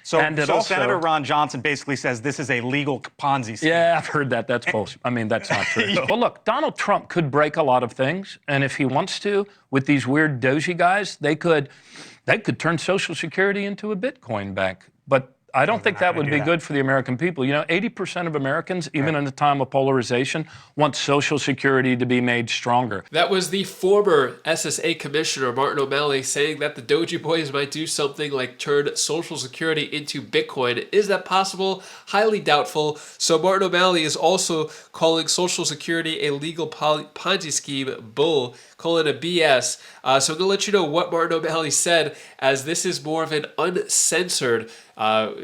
So Senator Ron Johnson basically says this is a legal Ponzi scheme. Yeah, I've heard that. That's bullshit. I mean, that's not true. Well, look, Donald Trump could break a lot of things, and if he wants to, with these weird doji guys, they could turn Social Security into a Bitcoin bank. But I don't think that would be good for the American people. You know, 80% of Americans, even in a time of polarization, want Social Security to be made stronger. That was the former SSA Commissioner, Martin O'Malley, saying that the Doji Boys might do something like turn Social Security into Bitcoin. Is that possible? Highly doubtful. So Martin O'Malley is also calling Social Security a legal Ponzi scheme bull, calling it a BS. So I'm going to let you know what Martin O'Malley said, as this is more of an uncensored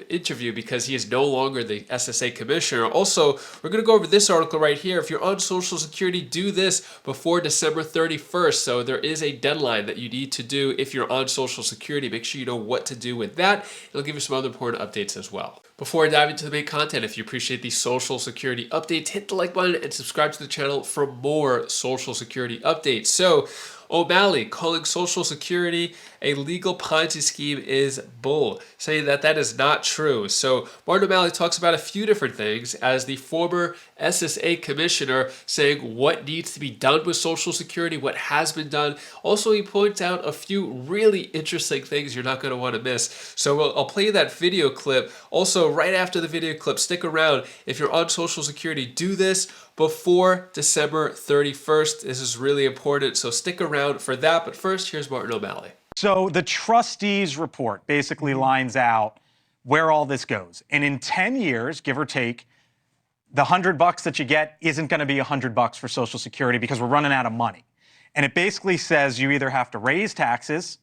interview because he is no longer the SSA commissioner. Also, we're going to go over this article right here. If you're on Social Security, do this before December 31st. So there is a deadline that you need to do if you're on Social Security. Make sure you know what to do with that. It'll give you some other important updates as well. Before I dive into the main content, if you appreciate these Social Security updates, hit the like button and subscribe to the channel for more Social Security updates. So, O'Malley calling Social Security a legal Ponzi scheme is bull, saying that that is not true. So Martin O'Malley talks about a few different things as the former SSA commissioner, saying what needs to be done with Social Security, what has been done. Also, he points out a few really interesting things you're not going to want to miss. So I'll play that video clip. Also, right after the video clip, stick around. If you're on Social Security, do this before December 31st. This is really important, so stick around for that. But first, here's Martin O'Malley. So the trustees report basically lines out where all this goes. And in 10 years, give or take, the $100 that you get isn't going to be $100 for Social Security because we're running out of money. And it basically says you either have to raise taxes,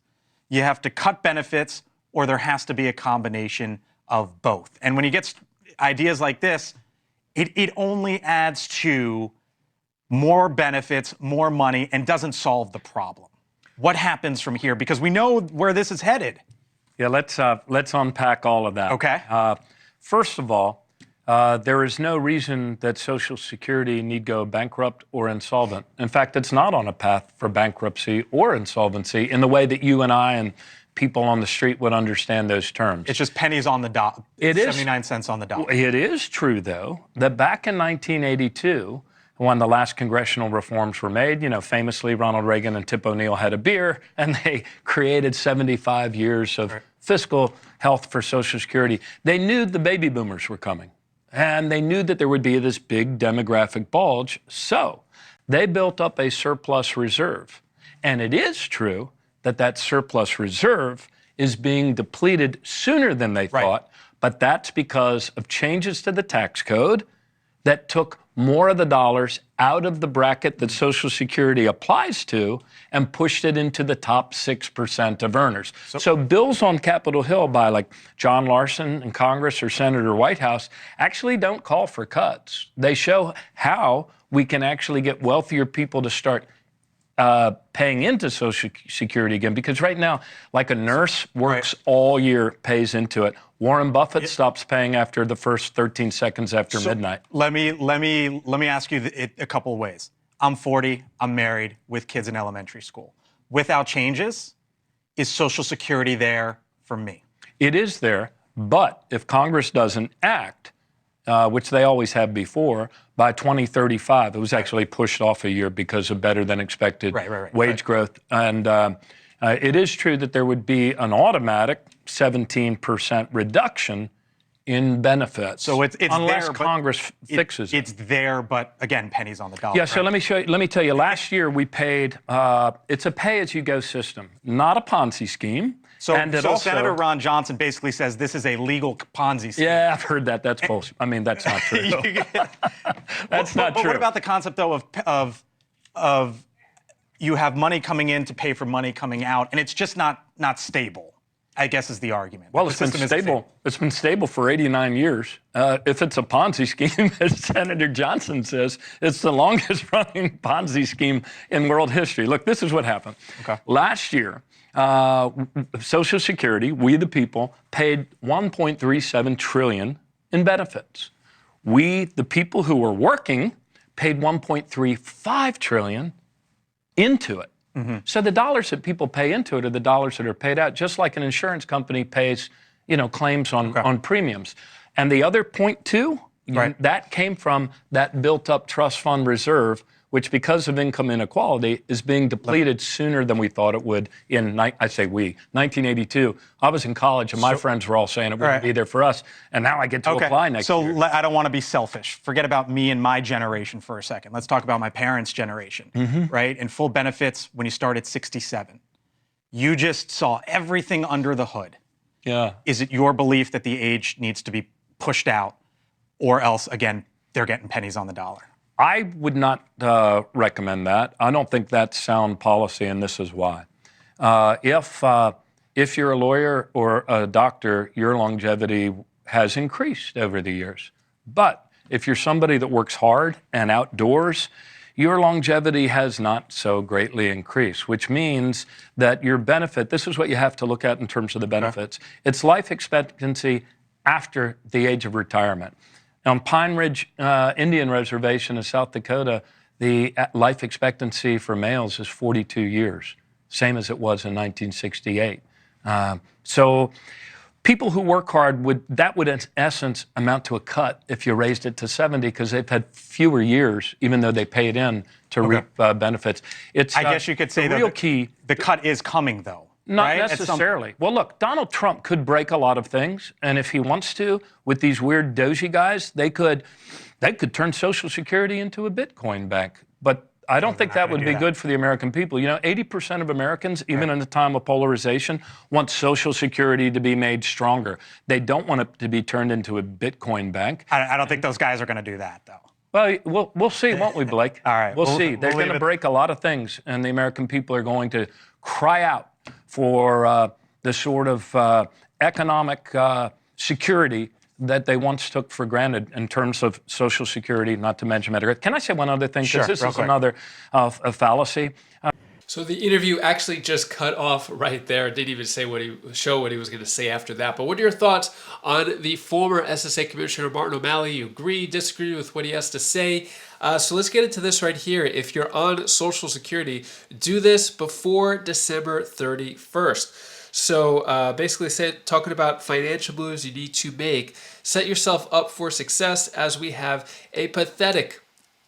you have to cut benefits, or there has to be a combination of both. And when you get ideas like this, it only adds to more benefits, more money, and doesn't solve the problem. What happens from here? Because we know where this is headed. Yeah, let's unpack all of that. Okay. First of all, there is no reason that Social Security need go bankrupt or insolvent. In fact, it's not on a path for bankruptcy or insolvency in the way that you and I and people on the street would understand those terms. It's just pennies on the dollar. It is 79 cents on the dollar. It is true, though, that back in 1982, when the last congressional reforms were made, you know, famously Ronald Reagan and Tip O'Neill had a beer, and they created 75 years of fiscal health for Social Security. They knew the baby boomers were coming, and they knew that there would be this big demographic bulge, so they built up a surplus reserve. And it is true that that surplus reserve is being depleted sooner than they thought, but that's because of changes to the tax code that took more of the dollars out of the bracket that Social Security applies to and pushed it into the top 6% of earners. So bills on Capitol Hill by like John Larson in Congress or Senator Whitehouse actually don't call for cuts. They show how we can actually get wealthier people to start paying into Social Security again, because right now, like a nurse works all year, pays into it. Warren Buffett stops paying after the first 13 seconds after midnight. Let me ask you a couple of ways. I'm 40, I'm married with kids in elementary school. Without changes, is Social Security there for me? It is there, but if Congress doesn't act, which they always have before, by 2035, it was actually pushed off a year because of better than expected wage growth. And it is true that there would be an automatic 17% reduction in benefits. So it's unless there, Congress fixes it. It's there, but again, pennies on the dollar. Yeah, so let me tell you, last year we paid, it's a pay-as-you-go system, not a Ponzi scheme. So Senator Ron Johnson basically says this is a legal Ponzi scheme. Yeah, I've heard that. That's bullshit. I mean, that's not true. That's not true. But what about the concept, though, of you have money coming in to pay for money coming out, and it's just not stable, I guess is the argument. Well, it's been stable. It's been stable for 89 years. If it's a Ponzi scheme, as Senator Johnson says, it's the longest running Ponzi scheme in world history. Look, this is what happened. Okay. Last year, Social Security, we the people, paid $1.37 trillion in benefits. We, the people who were working, paid $1.35 trillion into it. So the dollars that people pay into it are the dollars that are paid out, just like an insurance company pays claims on premiums. And the other 0.2, that came from that built-up trust fund reserve, which because of income inequality is being depleted sooner than we thought it would in, 1982. I was in college and my friends were all saying it wouldn't be there for us, and now I get to apply next year. So I don't want to be selfish. Forget about me and my generation for a second. Let's talk about my parents' generation, right? And full benefits when you start at 67. You just saw everything under the hood. Yeah. Is it your belief that the age needs to be pushed out, or else, again, they're getting pennies on the dollar? I would not recommend that. I don't think that's sound policy, and this is why. If you're a lawyer or a doctor, your longevity has increased over the years. But if you're somebody that works hard and outdoors, your longevity has not so greatly increased, which means that your benefit, this is what you have to look at in terms of the benefits, it's life expectancy after the age of retirement. On Pine Ridge Indian Reservation in South Dakota, the life expectancy for males is 42 years, same as it was in 1968. So people who work hard, would in essence amount to a cut if you raised it to 70 because they've had fewer years, even though they paid in to reap benefits. I guess you could say the real key. The cut is coming, though. Not right? necessarily. Well, look, Donald Trump could break a lot of things, and if he wants to, with these weird doji guys, they could turn Social Security into a Bitcoin bank. But I don't think that would be good for the American people. 80% of Americans, even in the time of polarization, want Social Security to be made stronger. They don't want it to be turned into a Bitcoin bank. I don't think those guys are going to do that, though. Well, we'll see, won't we, Blake? All right. We'll see. They're going to break a lot of things, and the American people are going to cry out for the sort of economic security that they once took for granted in terms of Social Security, not to mention Medicare. Can I say one other thing? Sure, Because this is another fallacy. So the interview actually just cut off right there. Didn't even say what he was going to say after that. But what are your thoughts on the former SSA Commissioner Martin O'Malley? You agree, disagree with what he has to say? So let's get into this right here. If you're on Social Security, do this before December 31st. So basically talking about financial moves you need to make. Set yourself up for success as we have a pathetic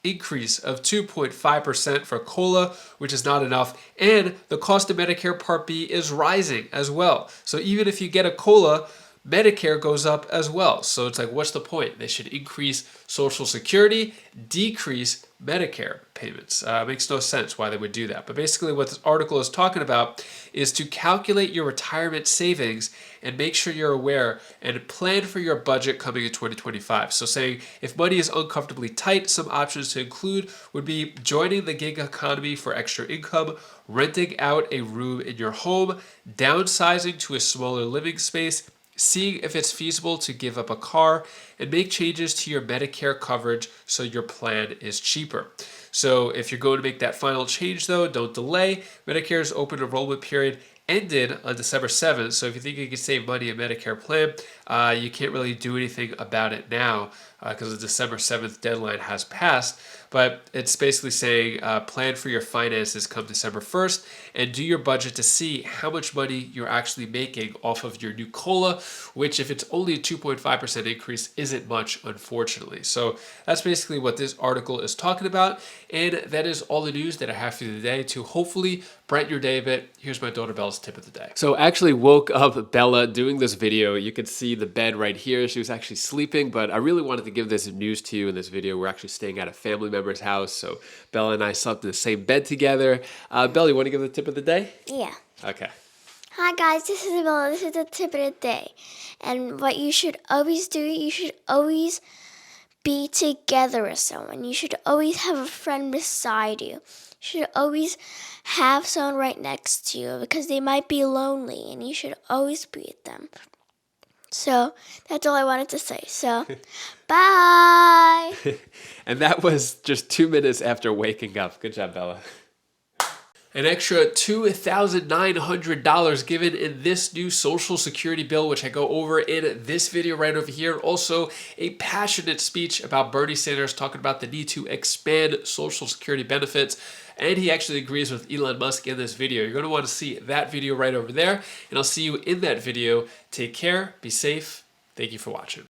increase of 2.5% for COLA, which is not enough, and the cost of Medicare Part B is rising as well. So even if you get a COLA, Medicare goes up as well. So it's like, what's the point? They should increase Social Security, decrease Medicare payments. Makes no sense why they would do that. But basically what this article is talking about is to calculate your retirement savings and make sure you're aware and plan for your budget coming in 2025. So saying if money is uncomfortably tight, some options to include would be joining the gig economy for extra income, renting out a room in your home, downsizing to a smaller living space, seeing if it's feasible to give up a car, and make changes to your Medicare coverage so your plan is cheaper. So if you're going to make that final change though, don't delay. Medicare's open enrollment period ended on December 7th. So if you think you can save money in Medicare plan, you can't really do anything about it now because the December 7th deadline has passed. But it's basically saying plan for your finances come December 1st and do your budget to see how much money you're actually making off of your new COLA, which if it's only a 2.5% increase isn't much, unfortunately. So that's basically what this article is talking about. And that is all the news that I have for you today to hopefully brighten your day a bit. Here's my daughter Bella's tip of the day. So I actually woke up Bella doing this video. You can see the bed right here. She was actually sleeping, but I really wanted to give this news to you in this video. We're actually staying at a family member's house. So Bella and I slept in the same bed together. Bella, you want to give the tip of the day? Yeah. Okay. Hi guys, this is Bella. This is the tip of the day. And what you should always do, you should always be together with someone. You should always have a friend beside you. You should always have someone right next to you because they might be lonely and you should always be with them. So that's all I wanted to say. So bye. And that was just 2 minutes after waking up. Good job, Bella. An extra $2,900 given in this new Social Security bill, which I go over in this video right over here. Also, a passionate speech about Bernie Sanders talking about the need to expand Social Security benefits, and he actually agrees with Elon Musk in this video. You're going to want to see that video right over there, and I'll see you in that video. Take care, be safe. Thank you for watching.